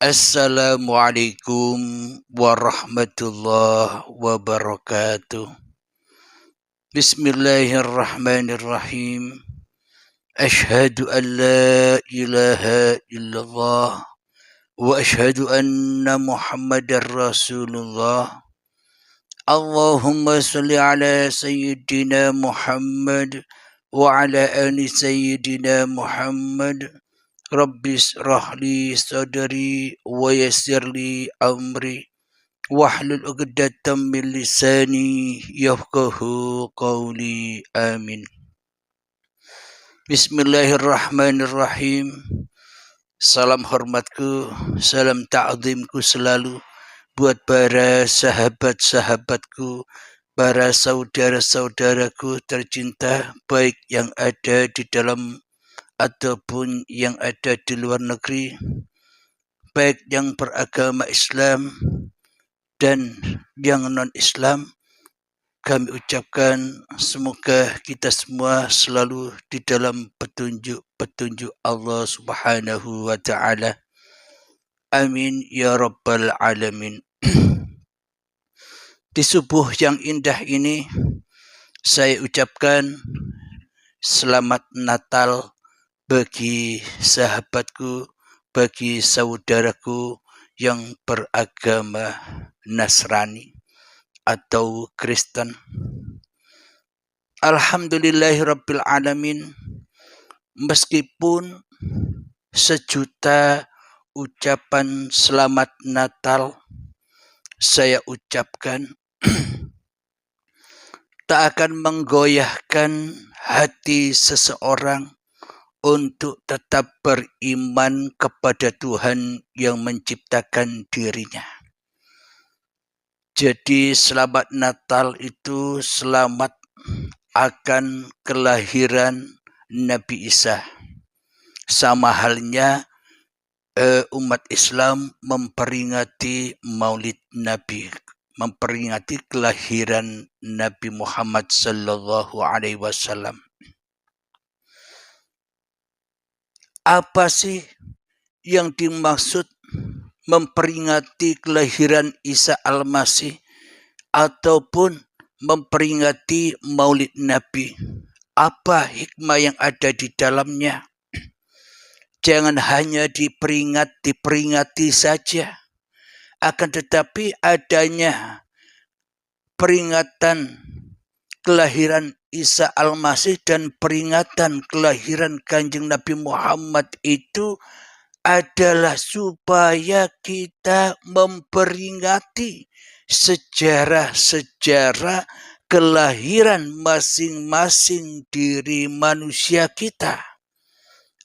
Assalamualaikum warahmatullahi wabarakatuh. Bismillahirrahmanirrahim. Ashhadu an la ilaha illallah wa ashhadu anna Muhammadar Rasulullah. Allahumma salli ala sayyidina Muhammad wa ala ali sayyidina Muhammad. Rabbis rahli sadri wa yassirli amri wahlul 'uqdatam min lisani yafqahu qawli amin. Bismillahirrahmanirrahim. Salam hormatku, salam ta'zimku selalu buat para sahabat-sahabatku, para saudara-saudaraku tercinta, baik yang ada di dalam ataupun yang ada di luar negeri, baik yang beragama Islam dan yang non-Islam. Kami ucapkan semoga kita semua selalu di dalam petunjuk Allah Subhanahu wa ta'ala. Amin ya rabbal alamin. Di subuh yang indah ini saya ucapkan selamat Natal bagi sahabatku, bagi saudaraku yang beragama Nasrani atau Kristen. Alhamdulillahirabbil alamin. Meskipun sejuta ucapan selamat Natal saya ucapkan, tak akan menggoyahkan hati seseorang untuk tetap beriman kepada Tuhan yang menciptakan dirinya. Jadi selamat Natal itu selamat akan kelahiran Nabi Isa. Sama halnya umat Islam memperingati Maulid Nabi, memperingati kelahiran Nabi Muhammad sallallahu alaihi wasallam. Apa sih yang dimaksud memperingati kelahiran Isa Al-Masih ataupun memperingati Maulid Nabi? Apa hikmah yang ada di dalamnya? Jangan hanya diperingati saja, akan tetapi adanya peringatan kelahiran Isa Al-Masih dan peringatan kelahiran Kanjeng Nabi Muhammad itu adalah supaya kita memperingati sejarah-sejarah kelahiran masing-masing diri manusia kita,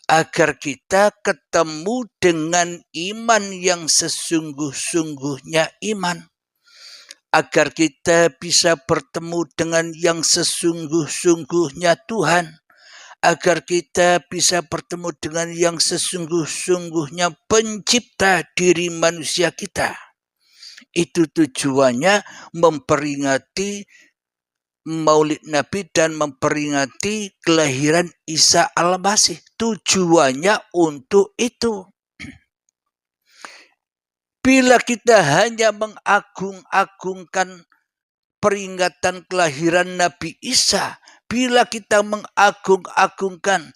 agar kita ketemu dengan iman yang sesungguh-sungguhnya iman, agar kita bisa bertemu dengan yang sesungguh-sungguhnya Tuhan, agar kita bisa bertemu dengan yang sesungguh-sungguhnya pencipta diri manusia kita. Itu tujuannya memperingati Maulid Nabi dan memperingati kelahiran Isa Al-Masih. Tujuannya untuk itu. Bila kita hanya mengagung-agungkan peringatan kelahiran Nabi Isa, bila kita mengagung-agungkan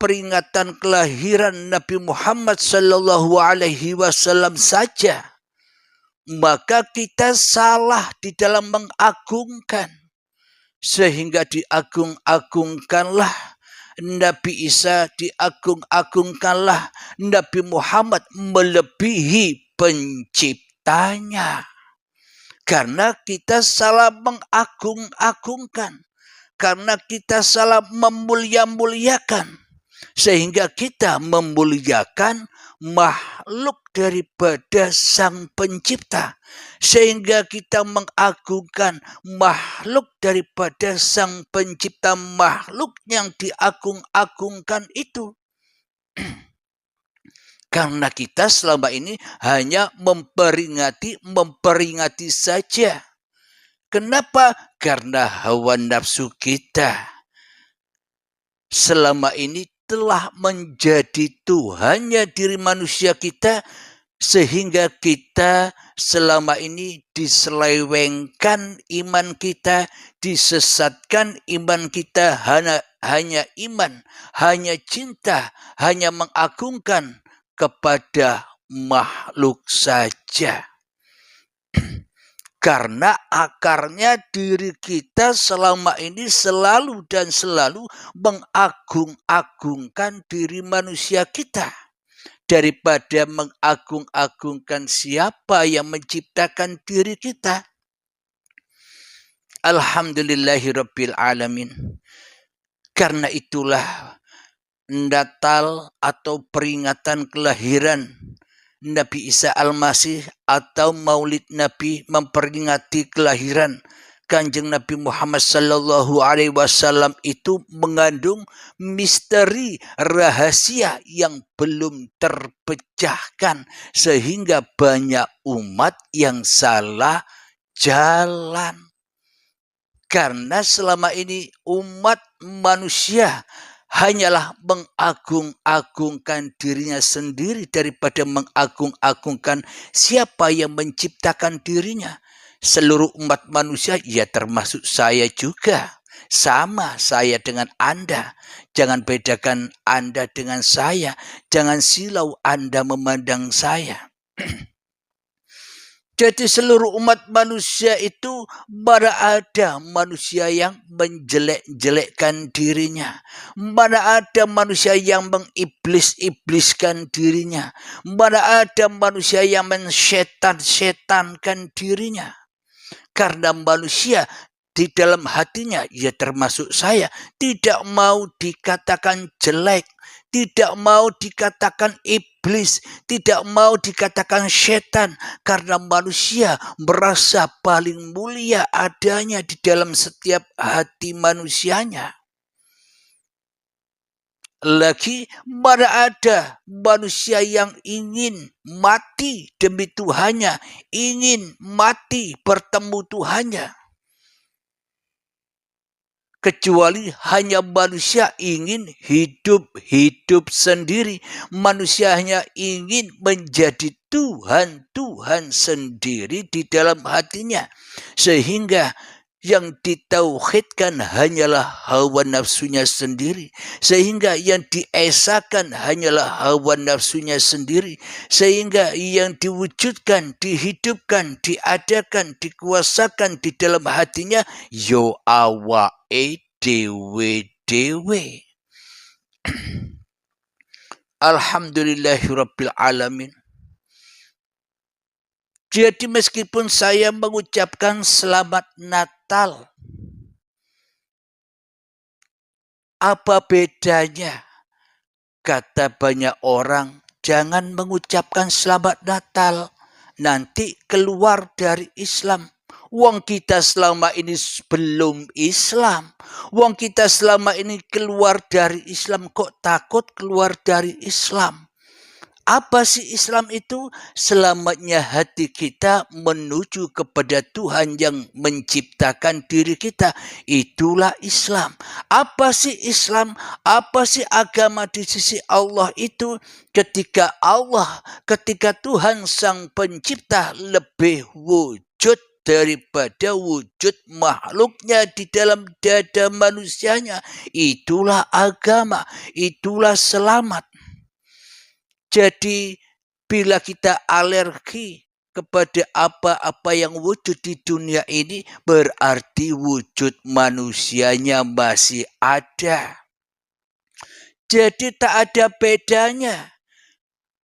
peringatan kelahiran Nabi Muhammad sallallahu alaihi wasallam saja, maka kita salah di dalam mengagungkan. Sehingga diagung-agungkanlah Nabi Isa, diagung-agungkanlah Nabi Muhammad melebihi penciptanya. Karena kita salah mengagung-agungkan, karena kita salah memulia-muliakan, sehingga kita memuliakan makhluk daripada Sang Pencipta, sehingga kita mengagungkan makhluk daripada Sang Pencipta, makhluk yang diagung-agungkan itu. Karena kita selama ini hanya memperingati saja. Kenapa? Karena hawa nafsu kita selama ini telah menjadi Tuhannya diri manusia kita, sehingga kita selama ini diselewengkan iman kita, disesatkan iman kita, hanya iman, hanya cinta, hanya mengagungkan kepada makhluk saja. Karena akarnya diri kita selama ini selalu dan selalu mengagung-agungkan diri manusia kita, daripada mengagung-agungkan siapa yang menciptakan diri kita. Alhamdulillahirabbil alamin. Karena itulah Natal atau peringatan kelahiran Nabi Isa Al-Masih atau Maulid Nabi memperingati kelahiran Kanjeng Nabi Muhammad sallallahu alaihi wasallam itu mengandung misteri rahasia yang belum terpecahkan, sehingga banyak umat yang salah jalan. Karena selama ini umat manusia hanyalah mengagung-agungkan dirinya sendiri daripada mengagung-agungkan siapa yang menciptakan dirinya. Seluruh umat manusia, ya termasuk saya juga, sama saya dengan Anda. Jangan bedakan Anda dengan saya. Jangan silau Anda memandang saya. Jadi seluruh umat manusia itu mana ada manusia yang menjelek-jelekkan dirinya. Mana ada manusia yang mengiblis-ibliskan dirinya. Mana ada manusia yang mensetan-setankan dirinya. Karena manusia di dalam hatinya, ya termasuk saya, tidak mau dikatakan jelek, tidak mau dikatakan iblis, tidak mau dikatakan setan, karena manusia merasa paling mulia adanya di dalam setiap hati manusianya. Lagi mana ada manusia yang ingin mati demi Tuhannya, ingin mati bertemu Tuhannya. Kecuali hanya manusia ingin hidup sendiri. Manusia hanya ingin menjadi Tuhan sendiri di dalam hatinya. Sehingga yang ditauhidkan hanyalah hawa nafsunya sendiri. Sehingga yang diesakan hanyalah hawa nafsunya sendiri. Sehingga yang diwujudkan, dihidupkan, diadakan, dikuasakan di dalam hatinya, yo awake dewe. Alhamdulillahirabbil alamin. Jadi meskipun saya mengucapkan selamat Natal, apa bedanya? Kata banyak orang, jangan mengucapkan selamat Natal, nanti keluar dari Islam. Wong kita selama ini belum Islam. Wong kita selama ini keluar dari Islam, kok takut keluar dari Islam? Apa sih Islam itu? Selamatnya hati kita menuju kepada Tuhan yang menciptakan diri kita. Itulah Islam. Apa sih Islam? Apa sih agama di sisi Allah itu? Ketika Tuhan Sang Pencipta lebih wujud daripada wujud makhluknya di dalam dada manusianya. Itulah agama, itulah selamat. Jadi bila kita alergi kepada apa-apa yang wujud di dunia ini, berarti wujud manusianya masih ada. Jadi tak ada bedanya.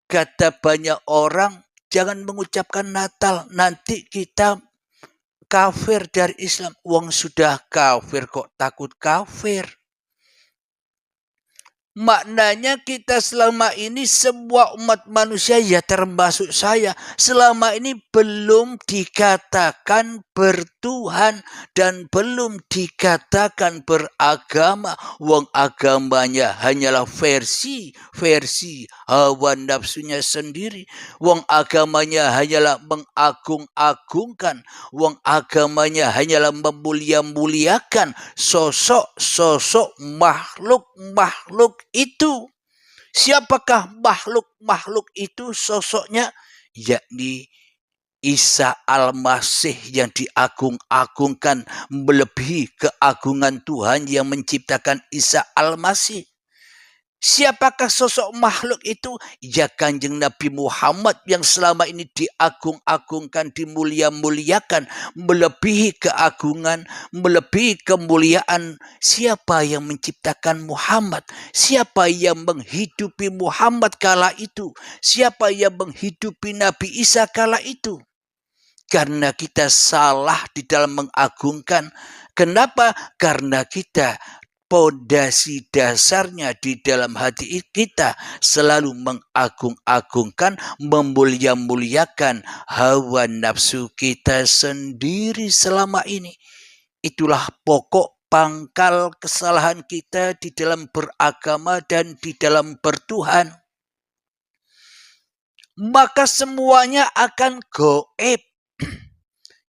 Kata banyak orang, jangan mengucapkan Natal, nanti kita kafir dari Islam. Wong sudah kafir kok takut kafir. Maknanya kita selama ini, semua umat manusia, ya termasuk saya, selama ini belum dikatakan bertuhan dan belum dikatakan beragama. Wong agamanya hanyalah versi hawa nafsunya sendiri. Wong agamanya hanyalah mengagung-agungkan. Wong agamanya hanyalah memulia-muliakan sosok makhluk itu. Siapakah makhluk itu sosoknya? yakni Isa Al-Masih yang diagung-agungkan melebihi keagungan Tuhan yang menciptakan Isa Al-Masih. Siapakah sosok makhluk itu? Ya Kanjeng Nabi Muhammad yang selama ini diagung-agungkan, dimulia-muliakan, melebihi keagungan, melebihi kemuliaan. Siapa yang menciptakan Muhammad? Siapa yang menghidupi Muhammad kala itu? Siapa yang menghidupi Nabi Isa kala itu? Karena kita salah di dalam mengagungkan. Kenapa? Karena kita pondasi dasarnya di dalam hati kita selalu mengagung-agungkan, memulia-muliakan hawa nafsu kita sendiri selama ini. Itulah pokok pangkal kesalahan kita di dalam beragama dan di dalam bertuhan. Maka semuanya akan goib.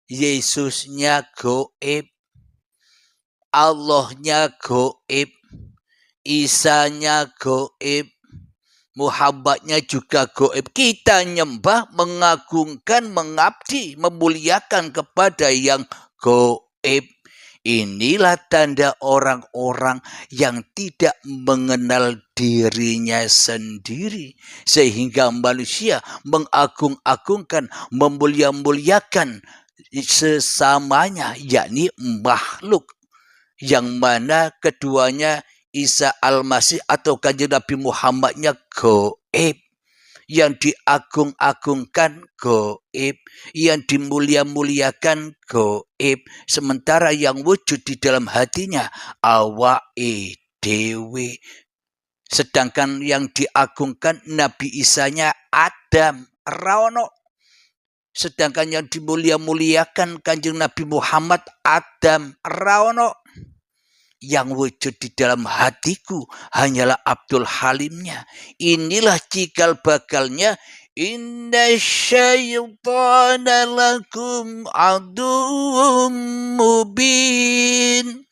Yesusnya goib, Allahnya goib, Isanya goib, Muhammadnya juga goib. Kita nyembah, mengagungkan, mengabdi, memuliakan kepada yang goib. Inilah tanda orang-orang yang tidak mengenal dirinya sendiri. Sehingga manusia mengagung-agungkan, memulia-muliakan sesamanya, yakni makhluk. Yang mana keduanya Isa Al-Masih atau Kanjeng Nabi Muhammadnya goib. Yang diagung-agungkan goib, yang dimulia-muliakan goib. Sementara yang wujud di dalam hatinya awake dewe. Sedangkan yang diagungkan Nabi Isanya Adam, raono. Sedangkan yang dimulia-muliakan Kanjeng Nabi Muhammad Adam, raono. Yang wujud di dalam hatiku hanyalah Abdul Halimnya. Inilah cikal bakalnya. Inna syaitana lakum aduwwum mubin.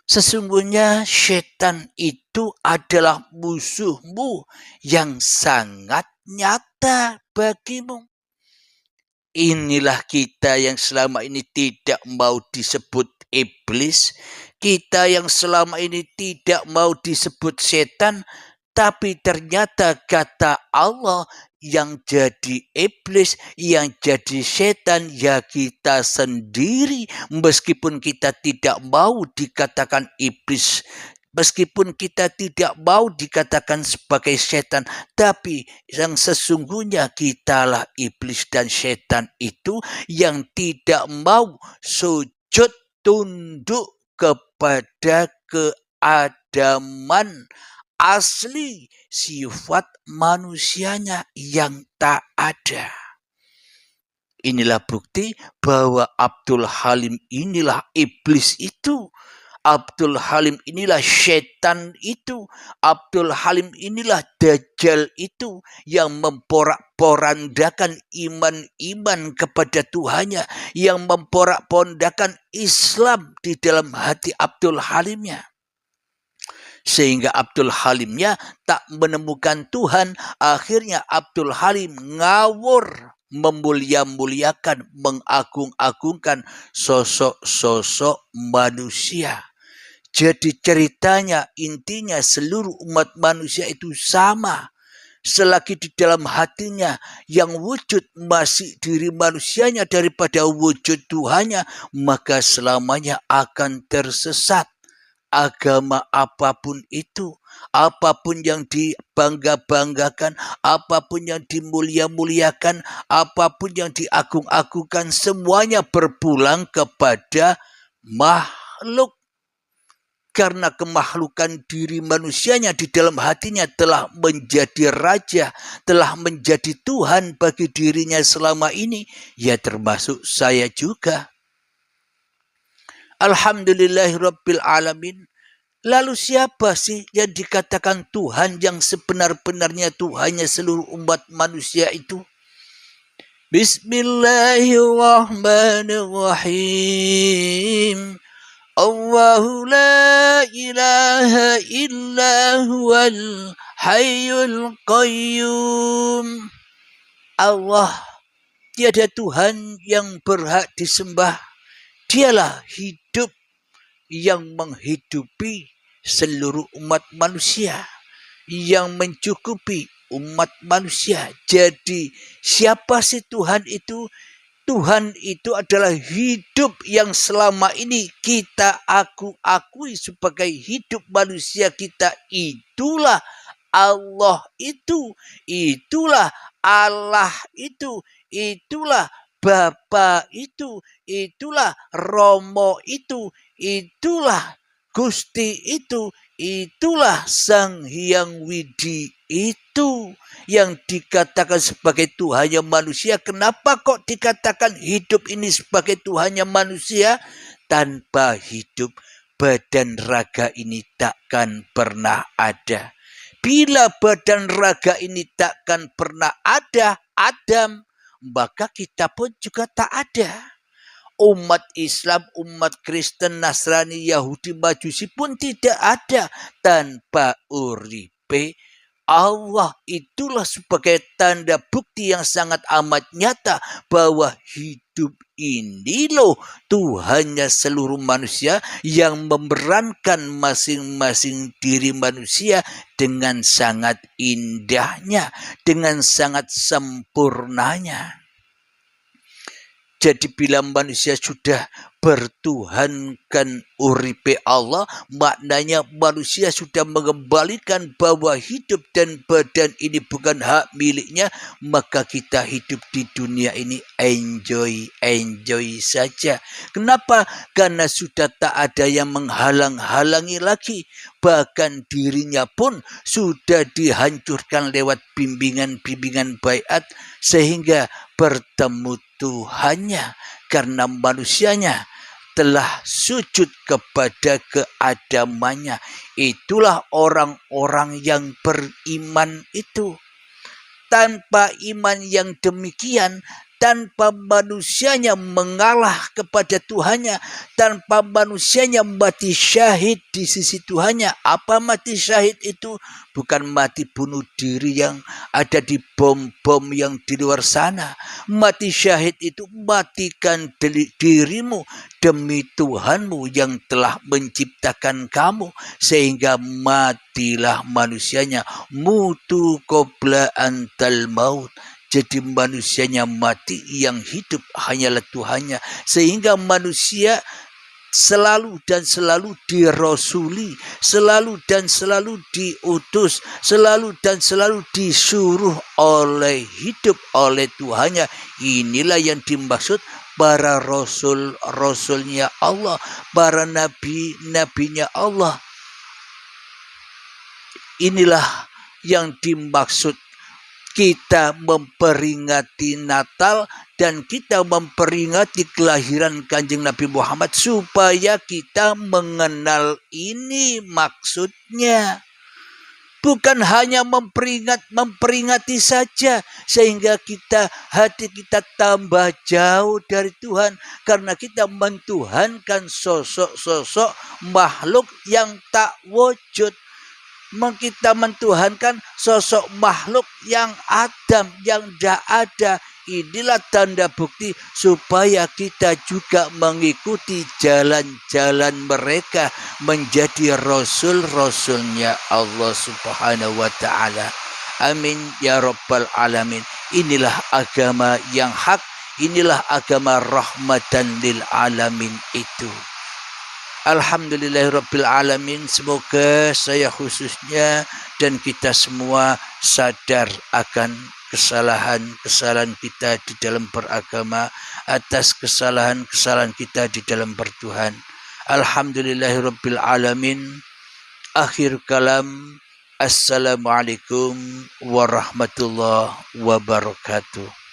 Sesungguhnya setan itu adalah musuhmu yang sangat nyata bagimu. Inilah kita yang selama ini tidak mau disebut iblis. Kita yang selama ini tidak mau disebut setan, tapi ternyata kata Allah yang jadi iblis, yang jadi setan ya kita sendiri. Meskipun kita tidak mau dikatakan iblis, meskipun kita tidak mau dikatakan sebagai setan, tapi yang sesungguhnya kitalah iblis dan setan itu yang tidak mau sujud tunduk kepada keadaman asli sifat manusianya yang tak ada. Inilah bukti bahwa Abdul Halim inilah iblis itu. Abdul Halim inilah setan itu. Abdul Halim inilah Dajjal itu yang memporak-porandakan iman-iman kepada Tuhannya, yang memporak-porandakan Islam di dalam hati Abdul Halimnya. Sehingga Abdul Halimnya tak menemukan Tuhan. Akhirnya Abdul Halim ngawur, memulia-muliakan, mengagung-agungkan sosok-sosok manusia. Jadi ceritanya, intinya seluruh umat manusia itu sama. Selagi di dalam hatinya yang wujud masih diri manusianya daripada wujud Tuhannya, maka selamanya akan tersesat. Agama apapun itu, apapun yang dibangga-banggakan, apapun yang dimulia-muliakan, apapun yang diagung-agungkan, semuanya berpulang kepada makhluk. Karena kemakhlukan diri manusianya di dalam hatinya telah menjadi raja, telah menjadi Tuhan bagi dirinya selama ini, ya termasuk saya juga. Alhamdulillahirabbil alamin. Lalu siapa sih yang dikatakan Tuhan yang sebenar-benarnya Tuhannya seluruh umat manusia itu? Bismillahirrahmanirrahim. Allahu la ilaha illa huwal hayyul qayyum. Allah tiada Tuhan yang berhak disembah. Dialah hidup yang menghidupi seluruh umat manusia, yang mencukupi umat manusia. Jadi siapa sih Tuhan itu? Tuhan itu adalah hidup yang selama ini kita akui sebagai hidup manusia kita. Itulah Allah itu, itulah Allah itu, itulah Bapa itu, itulah Romo itu, itulah Gusti itu, itulah Sang Hyang Widi itu yang dikatakan sebagai Tuhannya manusia. Kenapa kok dikatakan hidup ini sebagai Tuhannya manusia? Tanpa hidup, badan raga ini takkan pernah ada. Bila badan raga ini takkan pernah ada, Adam, maka kita pun juga tak ada. Umat Islam, umat Kristen, Nasrani, Yahudi, Majusi pun tidak ada tanpa uripe Allah. Itulah sebagai tanda bukti yang sangat amat nyata bahwa hidup ini loh Tuhannya seluruh manusia yang memerankan masing-masing diri manusia dengan sangat indahnya, dengan sangat sempurnanya. Jadi bila manusia sudah bertuhankan uripe Allah, maknanya manusia sudah mengembalikan bahwa hidup dan badan ini bukan hak miliknya, maka kita hidup di dunia ini enjoy saja. Kenapa? Karena sudah tak ada yang menghalang-halangi lagi. Bahkan dirinya pun sudah dihancurkan lewat bimbingan-bimbingan baiat sehingga bertemu Tuhannya karena manusianya telah sujud kepada keadamannya. Itulah orang-orang yang beriman itu. Tanpa iman yang demikian, tanpa manusianya mengalah kepada Tuhannya, tanpa manusianya mati syahid di sisi Tuhannya. Apa mati syahid itu? Bukan mati bunuh diri yang ada di bom-bom yang di luar sana. Mati syahid itu matikan dirimu demi Tuhanmu yang telah menciptakan kamu, sehingga matilah manusianya. Mutu qabla antal maut. Jadi manusianya mati, yang hidup hanyalah Tuhannya. Sehingga manusia selalu dan selalu dirasuli, selalu dan selalu diutus, selalu dan selalu disuruh oleh hidup oleh Tuhannya. Inilah yang dimaksud para rasul-rasulnya Allah, para nabi-nabinya Allah. Inilah yang dimaksud kita memperingati Natal dan kita memperingati kelahiran Kanjeng Nabi Muhammad supaya kita mengenal ini maksudnya. Bukan hanya memperingati saja sehingga hati kita tambah jauh dari Tuhan karena kita mentuhankan sosok-sosok makhluk yang tak wujud. Kita mentuhankan sosok makhluk yang Adam, yang tidak ada. Inilah tanda bukti supaya kita juga mengikuti jalan-jalan mereka menjadi rasul-rasulnya Allah Subhanahu wa ta'ala. Amin ya rabbal alamin. Inilah agama yang hak, inilah agama rahmatan lil alamin itu. Alhamdulillahirabbil alamin. Semoga saya khususnya dan kita semua sadar akan kesalahan-kesalahan kita di dalam beragama, atas kesalahan-kesalahan kita di dalam bertuhan. Alhamdulillahirabbil alamin. Akhir kalam. Assalamualaikum warahmatullahi wabarakatuh.